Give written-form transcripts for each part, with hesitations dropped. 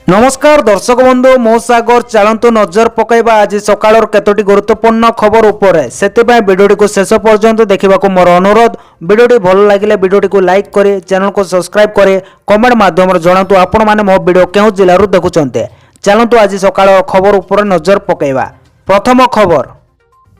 नमस्कार दर्शक बंधु मो सागर चलतु नजर पकईबा आज सकाळ केतोटी गुरुत्वपूर्ण खबर उपरे सेतिपाई वीडियोटी को शेष पर्यंत देखा मोर अनुरोध। वीडियोटी भल लगे वीडियोटी को लाइक करे, चैनल को सब्सक्राइब करे, कमेंट माध्यम जनातु आपण माने मो वीडियो केउ जिल्लारू देखुचंते। चलतु आज सकाळ खबर उपरे नजर पकईबा। प्रथम खबर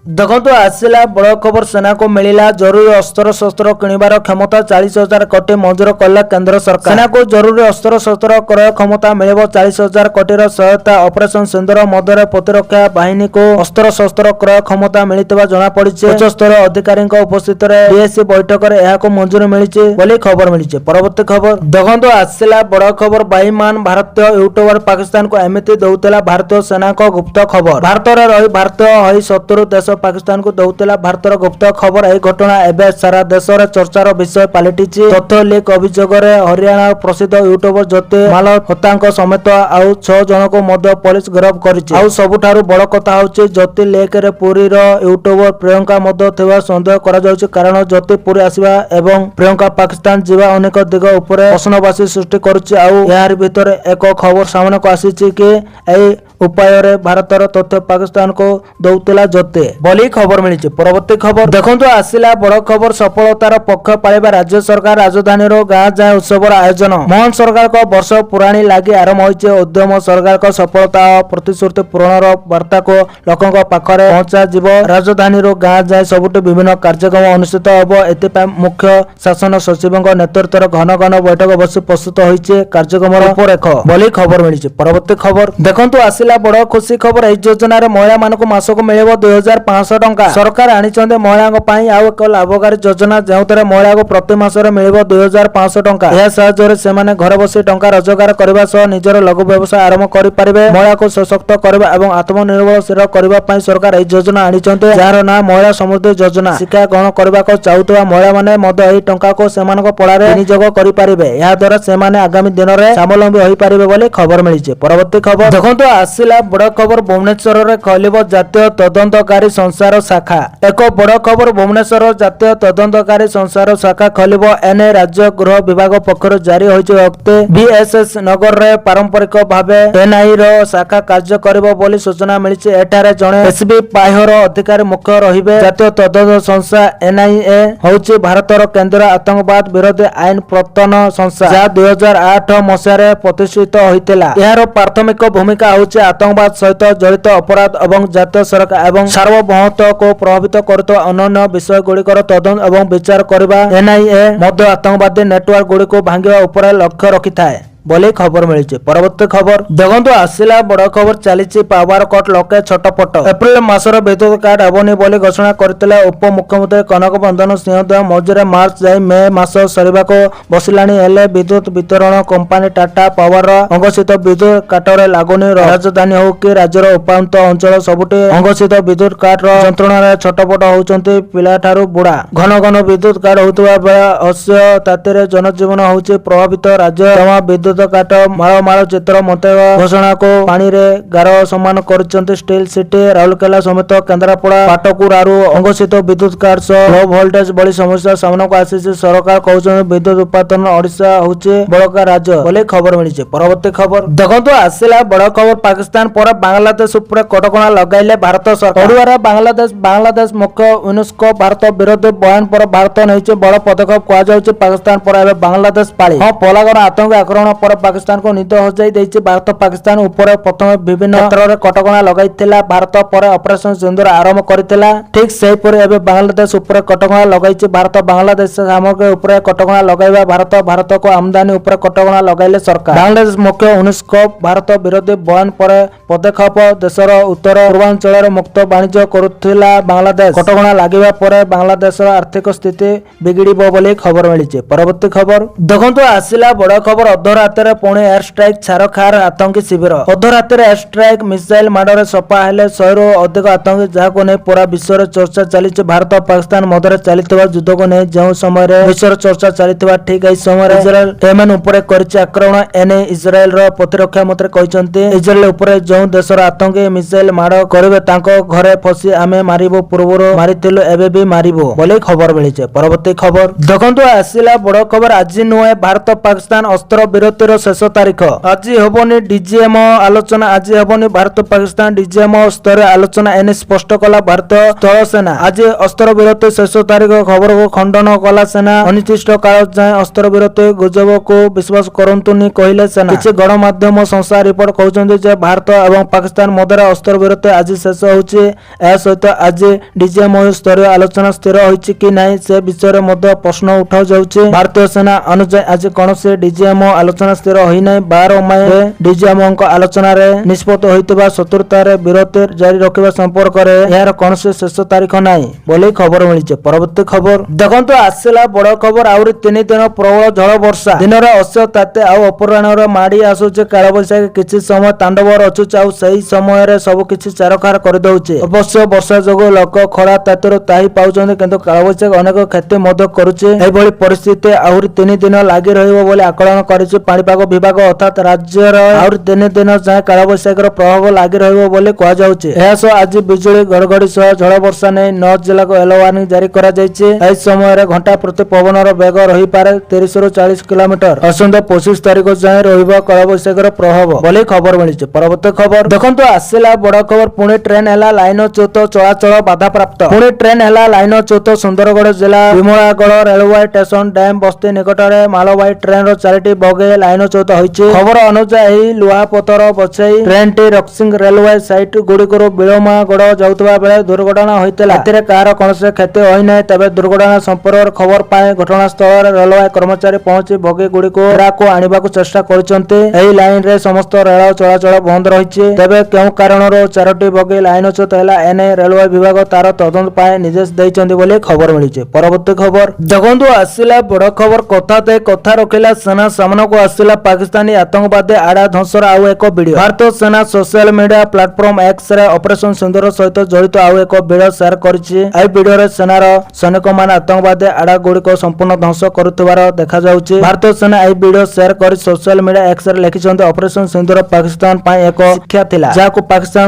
देखो आसला बड़ खबर। सेना को मिला जरूरी अस्त्र शस्त्र किणवार क्षमता 40,000 कोटी मंजूर कला केंद्र सरकार। सेना को जरूरी अस्त्र शस्त्र क्रय क्षमता मिल 40,000 कोटीर सहायता। ऑपरेशन सिंदूर मध्य प्रतिरक्षा बाहिनी को अस्त्र शस्त्र क्रय क्षमता मिलता जमापड़ी। उच्चस्तर अधिकारी उपस्थित डीएससी बैठक में मंजूरी मिली खबर मिली। परवर्ती खबर देखो आसला बड़ खबर। बाईमान भारतीय यूट्यूबर पाकिस्तान को एमती दौला भारतीय सेना को गुप्त खबर। भारत में रही भारतीय हई शत्रु देश पाकिस्तान को दौला भारतर गुप्त खबर। यह घटना एवं सारा देश में चर्चार विषय पलटि। तथ्य लीक अभियोग हरियाणा प्रसिद्ध यूट्यूबर ज्योति मालहोत्रा समेत आउ 6 जन को पुलिस गिरफ्त कर। सबुठारु बड़ कथा हूँ ज्योति लीक रे पुरीर यूट्यूबर प्रियंका थिबा संदेह करा जाउछि। कारण ज्योति पुरी आसिबा एवं प्रियंका पाकिस्तान जीवा अनेक दिग उपरे प्रश्नवाची सृष्टि करुछि। यार भितर एक खबर सामने को आसीछि कि एई उपाय रे भारतर तथ्य पाकिस्तान को दौला ज्योति बोली खबर मिली। परवर्ती खबर देखो आसला बड़ खबर। सफलतार पक्ष पाइबा राज्य सरकार राजधानी गाँ जाए उत्सवर आयोजन। मोहन सरकार को वर्ष पुराणी लगी आरंभ होइछे उद्यम। सरकार को सफलता और प्रतिश्रुति पूरण वार्ता को लोकों पाखरे पहुंचा जीव। राजधानी गाँ जाए सबुठ विभिन्न कार्यक्रम अनुष्ठित होब। एथिपाई मुख्य शासन सचिव नेतृत्व घन घन बैठक बसी प्रस्तुत होइछे कार्यक्रम रूपरेख बोली खबर मिली। परवर्ती खबर देखो आसला बड़ खुशी खबर। एही योजना महिला मानक मासक मिलिबो 2,500 टंका। सरकार आनिचंदे महिलांक पई आउ एक लाभकारी योजना जेउतरे महिला को प्रति मासरे मिलिबो 2,500 टंका। यह साहाय्य सेमाने घर बसी टंका रोजगार करबा सह निजर लघु व्यवसाय आरंभ करि परिबे। महिला को सशक्त करबा एवं आत्मनिर्भरशील करबा पई सरकार एही योजना आनिचंदे, जार ना महिला समृद्धि योजना। शिक्षा ग्रहण करबा को चाहुतबा महिला माने मद एही टंका को सेमानक पड़ारे विनियोग करि परिबे। या द्वारा सेमाने आगामी दिन रे स्वावलंबी होई परिबे बोली खबर मिलिছে। परवर्ती खबर देखंतु आसिला बड़ खबर। भुवनेश्वर रे खलिबो जातीय तदंतकारी संसार शाखा। एक बड़ खबर। भुवनेश्वर जातीय तदंतकारी संसार शाखा खलिबो एने राज्य गृह विभाग पक्षर जारी होइছে। वक्ते बीएसएस नगर रे पारंपरिक भाबे एनआई रो शाखा कार्य करिबो बोली सूचना मिलिছে। एठारे जणे एसबी पाइहर अधिकारी मुख्य रहिबे। जातीय तदंत संस्था एनआईए होउଛି भारतर केंद्र आतंकवाद विरोधी आईन प्रवर्तन संस्था, जा 2008 मसिया प्रतिष्ठित होइतिला। एहार प्राथमिक भूमिका होउଛି आतंकवाद सहित जड़ित अपराध एवं जातीय सुरक्षा एवं सार्वभौमत्व को प्रभावित करता अन्य विषय गुड़िकर तदंत एवं विचार करबा। एनआईए मध्य आतंकवादी नेटवर्क गुड़िक भांगिबा उपरे लक्ष्य रखिथाए बोली खबर मिली। परवर्ती खबर देखो आसला बड़ खबर। चली पावर कट लोके छटपट। एप्रिल मासर विद्युत काट हेबनी बोली घोषणा करथिले उप मुख्यमंत्री कनक बंधन सिंहदेव। मझिरे मार्च जाई मे मास सरिबाको बसिलाणी हेले विद्युत वितरण कंपनी टाटा पावर अंगसित विद्युत काटरे लागुनी। राजधानी हो कि राज्यर उपांत अंचल सबुठी अंगसित विद्युत काट जंत्रणा छटपट होउचंती पिलाठारू बुढ़ा। घन घन विद्युत काट होउतबा बेला अस्य तातीरे जनजीवन होउची प्रभावित। राज्य जमा विद्युत काट माଳ माଳ चित्र ମତେଇବା ଘୋଷଣା को पानी रे गारो सम्मान करछन्ते। स्टील सिटी राउरकेला समेत केंद्रापड़ा पाटकुरारू अंगसित विद्युत काट लो वोल्टेज बड़ी समस्या सामना को आसी। सरकार कहउछन विद्युत उत्पादन ओडिशा होचे बड़का राज्य बोले खबर मिली। परवर्ती खबर देखंतु आसिला बड़ खबर। पाकिस्तान पर बांग्लादेश ऊपर कटकणा लगाइले भारत सरकार। ओडुआरा बांग्लादेश मुख्य यूनेस्को भारत विरोधी बयान पर भारत नैचे बड़ पदक्षेप कहा जाउचे। पाकिस्तान पर एबे बांग्लादेश पाली। पलागण आतंक आक्रमण पर पाकिस्तान को निद हजाई देइछि। भारत पाकिस्तान ऊपर प्रथम विभिन्न क्षेत्र में कटकणा लगाइथिला। भारत पर ऑपरेशन सिंदूर आरंभ करथिला। ठीक सेहिपरि एबे बांग्लादेश ऊपर कटकणा लगाइछि। भारत बांग्लादेश सामग्री ऊपर कटकणा लगाइबा भारत को आमदानी ऊपर कटकणा लगाइले सरकार। बांग्लादेश मुख्य यूनेस्को भारत विरोधी बयान पर पदक्षेप। देशर उत्तर पूर्वांचल मुक्त वाणिज्य करुथिला बांग्लादेश। कटकणा लागिबा पर बांग्लादेशर आर्थिक स्थिति बिगिड़िबो बोली खबर मिलिछि। परवर्ती खबर देखंतु आसिला बड़ खबर। अधरात्रि पुणे एयर स्ट्राइक छारखार आतंकी शिविर। अधरात्रि एयर स्ट्राइक मिसाइल माडरे सफा हेले 100 रु अधिक आतंकी, जहाको नै पूरा विश्व रे चर्चा चलीछि। भारत पाकिस्तान मध्य चलितबा युद्ध को नै जेउ समय रे विश्व चर्चा चलितबा ठीक एई समय रे इजराइल येमेन ऊपर करिछि आक्रमण। एने इजराइल रो प्रतिरक्षा मंत्री कहिसंती इजराइल ऊपर जेउ देशर आतंकी मिसाइल माड करबे तांको घरे फसी आमे मारिबो, पूर्वरो मारिथिलु एबे भी मारिबो बोली खबर मिलिছে। परवर्ती खबर देखंतु आसिला बड़ खबर। आज नुए भारत पाकिस्तान अस्त्र विरोध ବିରତିର ଶେଷ ତାରିଖ। ଆଜି ହେବନି ଡିଜିଏମଓ ଆଲୋଚନା, ଆଜି ହେବନି ଭାରତ ପାକିସ୍ତାନ ଡିଜିଏମଓ ସ୍ତରରେ ଆଲୋଚନା, ଏନେ ସ୍ପଷ୍ଟ କଲା ଭାରତୀୟ ସ୍ଥଳସେନା। ଆଜି ଅସ୍ତ୍ରବିରତି ଶେଷ ତାରିଖ ଖବରକୁ ଖଣ୍ଡନ କଲା ସେନା। ଅନିର୍ଦ୍ଦିଷ୍ଟ କାଳ ଯାଏଁ ଅସ୍ତ୍ରବିରତି ଗୁଜବକୁ ବିଶ୍ୱାସ କରନ୍ତୁନି କହିଲେ ସେନା। କିଛି ଗଣମାଧ୍ୟମ ସଂସ୍ଥା ରିପୋର୍ଟ କରୁଛନ୍ତି ଯେ ଭାରତ ଏବଂ ପାକିସ୍ତାନ ମଧ୍ୟରେ ଅସ୍ତ୍ରବିରତି ଆଜି ଶେଷ ହେଉଛି। ଏହା ସହିତ ଆଜି ଡିଜିଏମଓ ସ୍ତରୀୟ ଆଲୋଚନା ସ୍ଥିର ହୋଇଛି କି ନାହିଁ ସେ ବିଷୟରେ ମଧ୍ୟ ପ୍ରଶ୍ନ ଉଠାଯାଉଛି। ଭାରତୀୟ ସେନା ଅନୁଯାୟୀ ଆଜି କୌଣସି ଡିଜିଏମଓ ଆଲୋଚନା ସ୍ଥିର ହୋଇନାହିଁ। 12 ମେରେ ଡିଜିଏମଓଙ୍କ ଆଲୋଚନାରେ ନିଷ୍ପତ୍ତି ହୋଇଥିବା ଶତ୍ରୁତାରେ ବିରତି ଜାରି ରଖିବା ସମ୍ପର୍କରେ ଏହାର କୌଣସି ଶେଷ ତାରିଖ ନାହିଁ ବୋଲି ଖବର ମିଳିଛି। ପରବର୍ତ୍ତୀ ଖବର ଦେଖନ୍ତୁ, ଆସିଲା ବଡ ଖବର। ଆହୁରି 3 ଦିନ ପ୍ରବଳ ଝଡ଼ ବର୍ଷା, ଦିନର ଅସ୍ୟ ତାତି ଆଉ ଅପରାହ୍ନରେ ମାଡ଼ି ଆସୁଛି କାଳବୈଶାଖୀ। କିଛି ସମୟ ତାଣ୍ଡବ ରଚୁଛି ଆଉ ସେହି ସମୟରେ ସବୁକିଛି ଛାରଖାର କରିଦେଉଛି। ଅବଶ୍ୟ ବର୍ଷା ଯୋଗୁଁ ଲୋକ ଖରା ତାତିରୁ ତ୍ରାହି ପାଉଛନ୍ତି, କିନ୍ତୁ କାଳବୈଶାଖୀ ଅନେକ କ୍ଷତି ମଧ୍ୟ କରୁଛି। ଏଭଳି ପରିସ୍ଥିତି ଆହୁରି 3 ଦିନ ଲାଗି ରହିବ ବୋଲି ଆକଳନ କରିଛି ପାଣିପାଗ ବିଭାଗ। ଅର୍ଥାତ୍ ରାଜ୍ୟରେ ଆହୁରି 3 ଦିନ ଯାଏଁ କାଳବୈଶାଖୀର ପ୍ରଭାବ ଲାଗି ରହିବ ବୋଲି କୁହାଯାଉଛି। ଏହା ସହ ଆଜି ବିଜୁଳି ଘଡଘଡି ସହ ଝଡ଼ ବର୍ଷା ନେଇ 9 ଜିଲ୍ଲାକୁ ୟେଲୋ ୱାର୍ଣ୍ଣିଂ ଜାରି କରାଯାଇଛି। ଏହି ସମୟରେ ଘଣ୍ଟା ପ୍ରତି ପବନର ବେଗ ରହିପାରେ 30 ରୁ 40 କିଲୋମିଟର। ଆସନ୍ତା 25 ତାରିଖ ଯାଏଁ ରହିବ କାଳବୈଶାଖୀର ପ୍ରଭାବ ବୋଲି ଖବର ମିଳିଛି। ପରବର୍ତ୍ତୀ ଖବର ଦେଖନ୍ତୁ, ଆସିଲା ବଡ ଖବର। ପୁଣି ଟ୍ରେନ ହେଲା ଲାଇନଚ୍ୟୁତ, ଚଳାଚଳ ବାଧାପ୍ରାପ୍ତ। ପୁଣି ଟ୍ରେନ ହେଲା ଲାଇନଚ୍ୟୁତ। ସୁନ୍ଦରଗଡ଼ ଜିଲ୍ଲା ବିମଳାଗଡ଼ ରେଳୱେ ଷ୍ଟେସନ ଡ୍ୟାମ ବସ୍ତି ନିକଟରେ ମାଲବାହୀ ଟ୍ରେନର 4ଟି ବଗି ଲାଇନଚ୍ୟୁତ ହୋଇଛି। ଖବର ଅନୁଯାୟୀ ଏହି ଲୁହାପଥର ବଛେଇ ଟ୍ରେନଟି ରକ୍ସିଂ ରେଲୱେ ସାଇଟ ଗୁଡିକରୁ ବିଳମାଗଡ଼ ଯାଉଥିବା ବେଳେ ଦୁର୍ଘଟଣା ହୋଇଥିଲା। ଏଥିରେ କାହାର କୌଣସି କ୍ଷତି ହୋଇନାହିଁ। ତେବେ ଦୁର୍ଘଟଣା ସମ୍ପର୍କରେ ଖବର ପାଇ ଘଟଣାସ୍ଥଳରେ ରେଳୱେ କର୍ମଚାରୀ ପହଞ୍ଚି ବଗି ଗୁଡିକୁ ଟ୍ରାକକୁ ଆଣିବାକୁ ଚେଷ୍ଟା କରିଛନ୍ତି। ଏହି ଲାଇନରେ ସମସ୍ତ ରେଳ ଚଳାଚଳ ବନ୍ଦ ରହିଛି। ତେବେ କେଉଁ କାରଣରୁ 4ଟି ବଗି ଲାଇନଚ୍ୟୁତ ହେଲା ଏନେଇ ରେଳୱେ ବିଭାଗ ତାର ତଦନ୍ତ ପାଇଁ ନିର୍ଦ୍ଦେଶ ଦେଇଛନ୍ତି ବୋଲି ଖବର ମିଳିଛି। ପରବର୍ତ୍ତୀ ଖବର ଦେଖନ୍ତୁ, ଆସିଲା ବଡ ଖବର। କଥା ଦେଇ କଥା ରଖିଲା ସେନା, ସାମ୍ନାକୁ ଆସିଲା ପାକିସ୍ତାନୀ ଆତଙ୍କବାଦୀ ଆଡା ଧ୍ୱଂସର ଆଉ ଏକ ଭିଡିଓ। ଭାରତୀୟ ସେନା ସୋସିଆଲ ମିଡିଆ ପ୍ଲାଟଫର୍ମ ଏକ୍ସରେ ଅପରେସନ ସିନ୍ଦୁର ସହିତ ଜଡିତ ଆଉ ଏକ ଭିଡିଓ ସେୟାର କରିଛି। ଏହି ଭିଡିଓରେ ସେନାର ସୈନିକମାନେ ଆତଙ୍କବାଦୀ ଆଡା ଗୁଡିକ ସମ୍ପୂର୍ଣ୍ଣ ଧ୍ୱଂସ କରୁଥିବାର ଦେଖାଯାଉଛି। ଭାରତୀୟ ସେନା ଏହି ଭିଡିଓ ସେୟାର କରି ସୋସିଆଲ ମିଡିଆ ଏକ୍ସରେ ଲେଖିଛନ୍ତି, ଅପରେସନ ସିନ୍ଦୁର ପାକିସ୍ତାନ ପାଇଁ ଏକ ଶିକ୍ଷା ଥିଲା, ଯାହାକୁ ପାକିସ୍ତାନ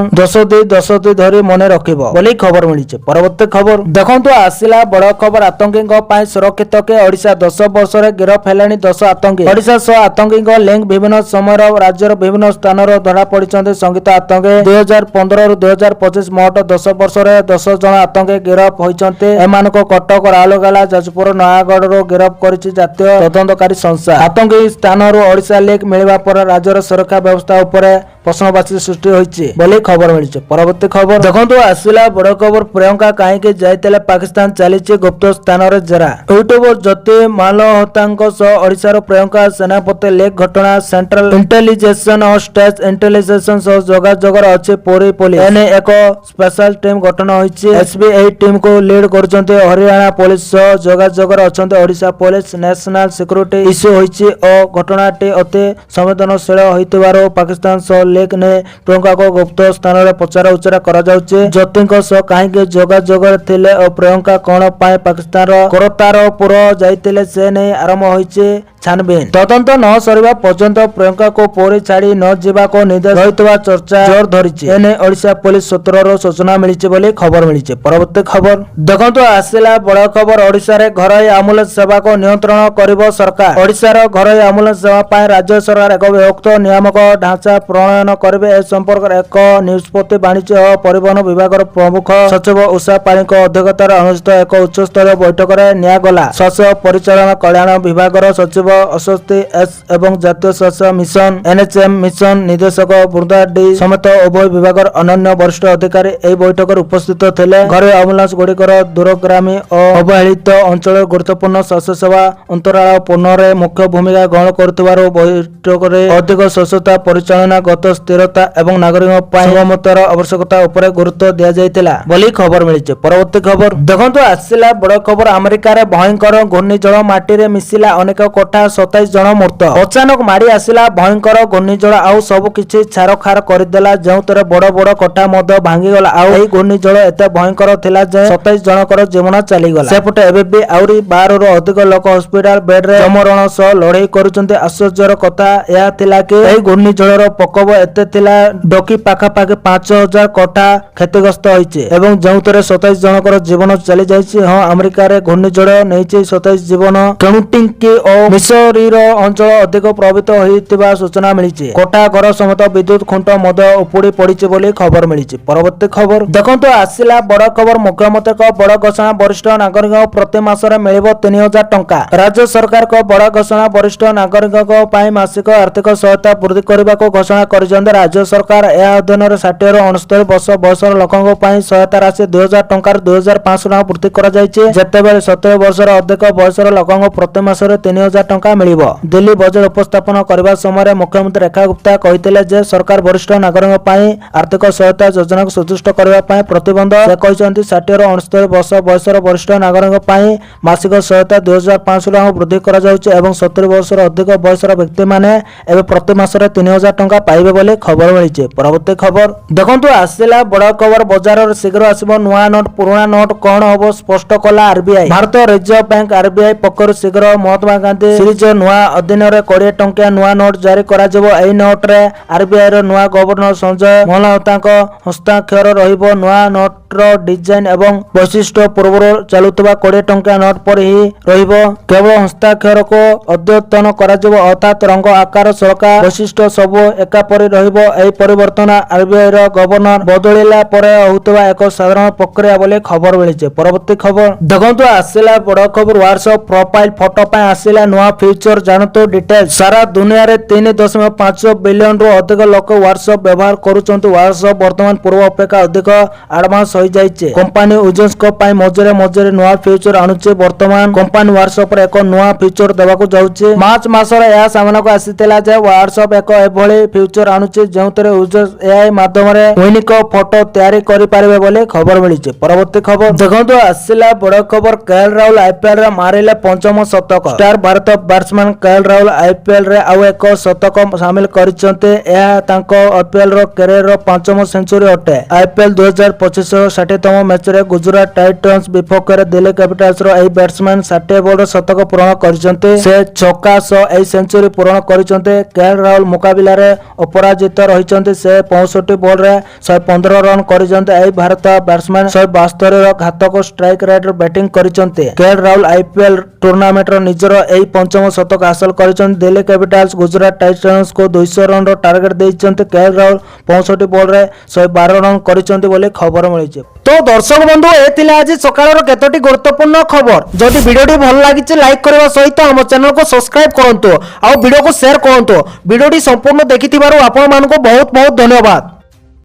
ଦଶନ୍ଧି ଧରି ମନେ ରଖିବ ବୋଲି ଖବର ମିଳିଛି। ପରବର୍ତ୍ତୀ ଖବର ଦେଖନ୍ତୁ, ଆସିଲା ବଡ ଖବର। ଆତଙ୍କୀଙ୍କ ପାଇଁ ସୁରକ୍ଷିତ କି ଓଡ଼ିଶା? 10 ବର୍ଷରେ ଗିରଫ ହେଲେଣି 10 ଆତଙ୍କୀ। ଓଡ଼ିଶା ସହ ଆତଙ୍କୀଙ୍କ ଲିଙ୍କ ବିଭିନ୍ନ ସମୟରେ ରାଜ୍ୟର ବିଭିନ୍ନ ସ୍ଥାନରୁ ଧରାପଡ଼ିଛନ୍ତି ସଙ୍ଗୀତ ଆତଙ୍କୀ। 2015 ରୁ 2025 ମୋଟ 10 ବର୍ଷରେ 10 ଜଣ ଆତଙ୍କୀ ଗିରଫ ହୋଇଛନ୍ତି। ଏମାନଙ୍କୁ କଟକ, ରାଉରକେଲା, ଯାଜପୁର, ନୟାଗଡ଼ରୁ ଗିରଫ କରିଛି ଜାତୀୟ ତଦନ୍ତକାରୀ ସଂସ୍ଥା। ଆତଙ୍କୀ ସ୍ଥାନରୁ ଓଡ଼ିଶା ଲିଙ୍କ ମିଳିବା ପରେ ରାଜ୍ୟର ସୁରକ୍ଷା ବ୍ୟବସ୍ଥା ଉପରେ ପ୍ରଶ୍ନବାଚୀ ସୃଷ୍ଟି ହୋଇଛି ବୋଲି ଖବର ମିଳିଛି। ପରବର୍ତ୍ତୀ ଖବର ଦେଖନ୍ତୁ, ଆସିଲା ବଡ ଖବର। ପ୍ରିୟଙ୍କା କାହିଁକି ଯାଇଥିଲେ ପାକିସ୍ତାନ, ଚାଲିଛି ଗୁପ୍ତ ସ୍ଥାନରେ ଜେରା। ୟୁଟ୍ୟୁବର ଜ୍ୟୋତି ମାଲହୋତ୍ରାଙ୍କ ସହ ଓଡ଼ିଶାର ପ୍ରିୟଙ୍କା ସେନାପତି ଲିକ୍ ଘଟଣା ସେଣ୍ଟ୍ରାଲ ଇଣ୍ଟେଲିଜେନ୍ସ ଓ ଷ୍ଟେଟ୍ ଇଣ୍ଟେଲିଜେନ୍ସ ସହ ଯୋଗାଯୋଗରେ ଅଛି ପୁରୀ ପୋଲିସ। ଏନେଇ ଏକ ସ୍ପେଶାଲ ଟିମ୍ ଗଠନ ହୋଇଛି। ଏସପି ଏହି ଟିମ୍କୁ ଲିଡ୍ କରୁଛନ୍ତି। ହରିୟାଣା ପୋଲିସ ସହ ଯୋଗାଯୋଗରେ ଅଛନ୍ତି Odisha police. National security issue ହୋଇଛି ଓ ଘଟଣାଟି ଅତି ସମ୍ବେଦନଶୀଳ ହୋଇଥିବାରୁ ପାକିସ୍ତାନ ସହ ଲିକ୍ ନେଇ ପ୍ରିୟଙ୍କାକୁ ଗୁପ୍ତ ସ୍ଥାନରେ ପଚରା ଉଚରା କରାଯାଉଛି। ଜ୍ୟୋତିଙ୍କ ସହ କାହିଁକି ଯୋଗାଯୋଗରେ ଥିଲେ ଓ ପ୍ରିୟଙ୍କା କଣ ପାଇଁ ପାକିସ୍ତାନର କରତାରପୁର ଯାଇଥିଲେ ସେ ନେଇ ଆରମ୍ଭ ହୋଇଛି ଛାନଭିନ୍। ତଦନ୍ତ ନ ସରିବା ପର୍ଯ୍ୟନ୍ତ ପ୍ରିୟଙ୍କାକୁ ପୁରୀ ଛାଡି ନ ଯିବାକୁ ନିର୍ଦ୍ଦେଶ ରହିଥିବା ଚର୍ଚ୍ଚା ଜୋର ଧରିଛି। ଏନେଇ ଓଡ଼ିଶା ପୋଲିସ ସୂତ୍ରରୁ ସୂଚନା ମିଳିଛି ବୋଲି ଖବର ମିଳିଛି। ପରବର୍ତ୍ତୀ ଖବର ଦେଖନ୍ତୁ, ଆସିଲା ବଡ ଖବର। ଓଡ଼ିଶାରେ ଘରୋଇ ଆମ୍ବୁଲାନ୍ସ ସେବାକୁ ନିୟନ୍ତ୍ରଣ କରିବ ସରକାର। ଓଡ଼ିଶାର ଘରୋଇ ଆମ୍ବୁଲାନ୍ସ ସେବା ପାଇଁ ରାଜ୍ୟ ସରକାର ଏକ ବିଭକ୍ତ ନିୟାମକ ଢାଞ୍ଚା ପ୍ରଣୟନ କରିବେ। ଏ ସମ୍ପର୍କରେ ଏକ ନିଷ୍ପତ୍ତି ବାଣିଜ୍ୟ ଓ ପରିବହନ ବିଭାଗର ପ୍ରମୁଖ ସଚିବ ଉଷା ପାଢ଼ୀଙ୍କ ଅଧ୍ୟକ୍ଷତାରେ ଅନୁଷ୍ଠିତ ଏକ ଉଚ୍ଚସ୍ତରୀୟ ବୈଠକରେ ନିଆଗଲା। ସ୍ୱାସ୍ଥ୍ୟ ପରିଚାଳନା କଲ୍ୟାଣ ବିଭାଗର ସଚିବ ଅଶ୍ୱତୀ ଏସ୍ ଏବଂ ଜାତୀୟ ସ୍ୱାସ୍ଥ୍ୟ ମିଶନ ଏନ୍ଏଚ୍ଏମ୍ ମିଶନ ନିର୍ଦ୍ଦେଶକ ବୃନ୍ଦା ଡି ସମେତ ଉଭୟ ବିଭାଗର ଅନନ୍ୟ ବରିଷ୍ଠ ଅଧିକାରୀ ଏହି ବୈଠକରେ ଉପସ୍ଥିତ ଥିଲେ। ଘରୋଇ ଆମ୍ବୁଲାନ୍ସ ଗୁଡ଼ିକର ଦୂରଗାମୀ ଓ ଅବହେଳିତ ଅଞ୍ଚଳରେ ଗୁରୁତ୍ୱପୂର୍ଣ୍ଣ ସ୍ୱାସ୍ଥ୍ୟ ସେବା ଅନ୍ତରାଳ ପୂର୍ଣ୍ଣରେ ମୁଖ୍ୟ ଭୂମିକା ଗ୍ରହଣ କରୁଥିବାରୁ ବୈଠକରେ ଅଧିକ ସ୍ୱଚ୍ଛତା, ପରିଚାଳନାଗତ ସ୍ଥିରତା ଏବଂ ନାଗରିକଙ୍କ ପାଇଁ ସଙ୍ଗମତାର ଆବଶ୍ୟକତା ଉପରେ ଗୁରୁତ୍ୱ ଦିଆଯାଇଥିଲା ବୋଲି ଖବର ମିଳିଛି। ପରବର୍ତ୍ତୀ ଖବର ଦେଖନ୍ତୁ, ଆସିଲା ବଡ ଖବର। ଆମେରିକାରେ ଭୟଙ୍କର ଘୂର୍ଣ୍ଣିଝଡ଼, ମାଟିରେ ମିଶିଲା ଅନେକ କୋଠା, 27 ଜଣ ମୃତ। ଅଚାନକ ମାଡ଼ି ଆସିଲା ଭୟଙ୍କର ଘୂର୍ଣ୍ଣିଝଡ଼ ଆଉ ସବୁ କିଛି ଛାରଖାର କରିଦେଲା, ଯେଉଁଥିରେ ବଡ ବଡ କୋଠା ମଧ୍ୟ ଭାଙ୍ଗିଗଲା। ଆଉ ଏହି ଘୂର୍ଣ୍ଣିଝଡ଼ ଏତେ ଭୟଙ୍କର ଥିଲା ଯେ 27 ଜଣଙ୍କର ଜୀବନ ଚାଲିଗଲା। ସେପଟେ ଏବେ ବି ଆହୁରି 12 ରୁ ଅଧିକ ଲୋକ ହସ୍ପିଟାଲ ବେଡରେ ଚମରଣ ସହ ଲଢେଇ କରୁଛନ୍ତି। ଆଶ୍ଚର୍ଯ୍ୟର କଥା ଏହା ଥିଲା କି ଏହି ଘୂର୍ଣ୍ଣିଝଡ଼ର ପ୍ରକୋପ ଏତେ ଥିଲା ଡକି ପାଖାପାଖି 5000 କୋଠା କ୍ଷତିଗ୍ରସ୍ତ ହୋଇଛି ଏବଂ ଯେଉଁଥିରେ 27 ଜଣଙ୍କର ଜୀବନ ଚାଲିଯାଇଛି। ହଁ, ଆମେରିକାରେ ଘୂର୍ଣ୍ଣିଝଡ଼ ନେଇଛି 27 ଜୀବନ। କାଉଣ୍ଟିଂ କି ଓ ମିସ ଫିସରୀର ଅଞ୍ଚଳ ଅଧିକ ପ୍ରଭାବିତ ହୋଇଥିବା ସୂଚନା ମିଳିଛି। କୋଠା ଘର ସମେତ ବିଦ୍ୟୁତ ଖୁଣ୍ଟ ମଧ୍ୟ ଉପୁଡ଼ି ପଡ଼ିଛି ବୋଲି ଖବର ମିଳିଛି। ପରବର୍ତ୍ତୀ ଖବର ଦେଖନ୍ତୁ, ଆସିଲା ବଡ଼ ଖବର। ମୁଖ୍ୟମନ୍ତ୍ରୀଙ୍କ ବଡ଼ ଘୋଷଣା, ବରିଷ୍ଠ ନାଗରିକଙ୍କୁ ପ୍ରତି ମାସରେ ମିଳିବ 3000 ଟଙ୍କା। ରାଜ୍ୟ ସରକାରଙ୍କ ବଡ଼ ଘୋଷଣା, ବରିଷ୍ଠ ନାଗରିକଙ୍କ ପାଇଁ ମାସିକ ଆର୍ଥିକ ସହାୟତା ବୃଦ୍ଧି କରିବାକୁ ଘୋଷଣା କରିଛନ୍ତି ରାଜ୍ୟ ସରକାର। ଏହା ଅଧୀନରେ 60ରୁ 69 ବର୍ଷ ବୟସର ଲୋକଙ୍କ ପାଇଁ ସହାୟତା ରାଶି 2000 ଟଙ୍କାରୁ 2500 ଟଙ୍କା ବୃଦ୍ଧି କରାଯାଇଛି। ଯେତେବେଳେ 70 ବର୍ଷର ଅଧିକ ବୟସର ଲୋକଙ୍କୁ ପ୍ରତି ମାସରେ 3000 ଟଙ୍କା ମିଳିବ। ଦିଲ୍ଲୀ ବଜେଟ୍ ଉପସ୍ଥାପନ କରିବା ସମୟରେ ମୁଖ୍ୟମନ୍ତ୍ରୀ ରେଖା ଗୁପ୍ତା କହିଥିଲେ ଯେ ସରକାର ବରିଷ୍ଠ ନାଗରିକଙ୍କ ପାଇଁ ଆର୍ଥିକ ସହାୟତା ଯୋଜନାକୁ ସୁଦୃଢ଼ କରିବା ପାଇଁ ପ୍ରତିବଦ୍ଧ। ସେ କହିଛନ୍ତି 60ରୁ 69 ବର୍ଷ ବୟସର ବରିଷ୍ଠ ନାଗରିକଙ୍କ ପାଇଁ ମାସିକ ସହାୟତା 2500 ଟଙ୍କା ବୃଦ୍ଧି କରାଯାଉଛି ଏବଂ 70 ବର୍ଷର ଅଧିକ ବୟସର ବ୍ୟକ୍ତିମାନେ ଏବେ ପ୍ରତି ମାସରେ 3000 ଟଙ୍କା ପାଇବେ ବୋଲି ଖବର ମିଳିଛି। ପରବର୍ତ୍ତୀ ଖବର ଦେଖନ୍ତୁ, ଆସିଲା ବଡ଼ ଖବର। ବଜାରରେ ଶୀଘ୍ର ଆସିବ ନୂଆ ନୋଟ। ପୁରୁଣା ନୋଟ କଣ ହବ ସ୍ପଷ୍ଟ କଲା ଆରବିଆଇ। ଭାରତୀୟ ରିଜର୍ଭ ବ୍ୟାଙ୍କ ଆରବିଆଇ ପକ୍ଷରୁ ଶୀଘ୍ର ମହାତ୍ମା ଗାନ୍ଧୀ ସିରିଜ ନୂଆ ଅଧୀନରେ 20 ଟଙ୍କିଆ ନୂଆ ନୋଟ ଜାରି କରାଯିବ। ଏହି ନୋଟରେ ଆରବିଆଇ ର ନୂଆ ଗଭର୍ଣ୍ଣର ସଞ୍ଜୟ ମଲ୍ହୋତ୍ରାଙ୍କ ହସ୍ତାକ୍ଷର ରହିବ। ନୂଆ ନୋଟର ଡିଜାଇନ ଏବଂ ବୈଶିଷ୍ଟ୍ୟ ପୂର୍ବରୁ ଚାଲୁଥିବା 20 ଟଙ୍କିଆ ନୋଟ ପରି ହିଁ ରହିବ। କେବଳ ହସ୍ତାକ୍ଷରକୁ ଅଦ୍ୟତନ କରାଯିବ, ଅର୍ଥାତ୍ ରଙ୍ଗ, ଆକାର, ସରକା ବୈଶିଷ୍ଟ୍ୟ ସବୁ ଏକାପରି ରହିବ। ଏହି ପରିବର୍ତ୍ତନ ଆରବିଆଇ ର ଗଭର୍ଣ୍ଣର ବଦଳିଲା ପରେ ହେଉଥିବା ଏକ ସାଧାରଣ ପ୍ରକ୍ରିୟା ବୋଲି ଖବର ମିଳିଛି। ପରବର୍ତ୍ତୀ ଖବର ଦେଖନ୍ତୁ, ଆସିଲା ବଡ଼ ଖବର। ହ୍ୱାଟ୍ସଆପ୍ ପ୍ରୋଫାଇଲ ଫଟୋ ପାଇଁ ଆସିଲା ନୂଆ ଫିଚର, ଜାଣନ୍ତୁ ଡିଟେଲ୍ସ। ସାରା ଦୁନିଆରେ 3.5 ବିଲିୟନରୁ ଅଧିକ ଲୋକ ହ୍ୱାଟ୍ସଆପ୍ ବ୍ୟବହାର କରୁଛନ୍ତି। ହ୍ୱାଟ୍ସଆପ୍ ବର୍ତ୍ତମାନ ପୂର୍ବ ଅପେକ୍ଷା ଅଧିକ ଆଡଭାନ୍ସ ହୋଇଯାଇଛି। କମ୍ପାନୀ ୟୁଜର୍ସଙ୍କ ପାଇଁ ମଝିରେ ମଝିରେ ନୂଆ ଫିଚର ଆଣୁଛି। ବର୍ତ୍ତମାନ କମ୍ପାନୀ ହ୍ୱାଟ୍ସଆପରେ ଏକ ନୂଆ ଫିଚର ଦେବାକୁ ଯାଉଛି। ମାର୍ଚ୍ଚ ମାସରେ ଏହା ସାମ୍ନାକୁ ଆସିଥିଲା ଯେ ହ୍ୱାଟ୍ସଆପ୍ ଏକ ଏଭଳି ଫିଚର ଆଣୁଛି ଯେଉଁଥିରେ ୟୁଜର୍ସ ଏଆଇ ମାଧ୍ୟମରେ ୟୁନିକ୍ ଫଟୋ ତିଆରି କରିପାରିବେ ବୋଲି ଖବର ମିଳିଛି। ପରବର୍ତ୍ତୀ ଖବର ଦେଖନ୍ତୁ, ଆସିଲା ବଡ଼ ଖବର। କେଏଲ୍ ରାହୁଲ ଆଇପିଏଲରେ ମାରିଲେ 5ମ ଶତକ। ଷ୍ଟାର ଭାରତୀୟ ବ୍ୟାଟ୍ସମ୍ୟାନ କେଏଲ୍ ରାହୁଲ ଆଇପିଏଲରେ ଆଉ ଏକ ଶତକ ସାମିଲ କରିଛନ୍ତି। ଏହା ତାଙ୍କ ଆଇପିଏଲର କ୍ୟାରିୟରର 5ମ ସେଞ୍ଚୁରୀ ଅଟେ। ଆଇପିଏଲ 2025ର 60ତମ ମ୍ୟାଚରେ ଗୁଜରାଟ ଟାଇଟନ୍ସ ବିପକ୍ଷରେ ଦିଲ୍ଲୀ କ୍ୟାପିଟାଲ୍ସର ଏହି ବ୍ୟାଟ୍ସମ୍ୟାନ 60 ବଲରେ ଶତକ ପୂରଣ କରିଛନ୍ତି। ସେ ଛକା ସହ ଏହି ସେଞ୍ଚୁରୀ ପୂରଣ କରିଛନ୍ତି। କେଏଲ୍ ରାହୁଲ ମୁକାବିଲାରେ ଅପରାଜିତ ରହିଛନ୍ତି। ସେ 65 ବଲରେ 115 ରନ୍ କରିଛନ୍ତି। ଏହି ଭାରତୀୟ ବ୍ୟାଟ୍ସମ୍ୟାନ 172ର ଘାତକ ଷ୍ଟ୍ରାଇକ୍ ରେଟ୍ରେ ବ୍ୟାଟିଂ କରିଛନ୍ତି। କେଏଲ୍ ରାହୁଲ ଆଇପିଏଲ ଟୁର୍ଣ୍ଣାମେଣ୍ଟର ନିଜର ଏହି 5ମ ଶତକ ହାସଲ କରିଛନ୍ତି। ଦିଲ୍ଲୀ କ୍ୟାପିଟାଲ୍ସ ଗୁଜରାଟ ଟାଇଟନ୍ସକୁ 200 ରନ୍ର ଟାର୍ଗେଟ ଦେଇଛନ୍ତି। କେଏଲ୍ ରାହୁଲ 65 ବଲରେ 112 ରନ୍ କରିଛନ୍ତି ବୋଲି ଖବର ମିଳିଛି। ତ ଦର୍ଶକ ବନ୍ଧୁ, ଏ ଥିଲା ଆଜି ସକାଳର କେତୋଟି ଗୁରୁତ୍ୱପୂର୍ଣ୍ଣ ଖବର। ଯଦି ଭିଡ଼ିଓଟି ଭଲ ଲାଗିଛି ଲାଇକ୍ କରିବା ସହିତ ଆମ ଚ୍ୟାନେଲକୁ ସବସ୍କ୍ରାଇବ କରନ୍ତୁ ଆଉ ଭିଡ଼ିଓକୁ ସେୟାର କରନ୍ତୁ। ଭିଡ଼ିଓଟି ସମ୍ପୂର୍ଣ୍ଣ ଦେଖିଥିବାରୁ ଆପଣମାନଙ୍କୁ ବହୁତ ବହୁତ ଧନ୍ୟବାଦ।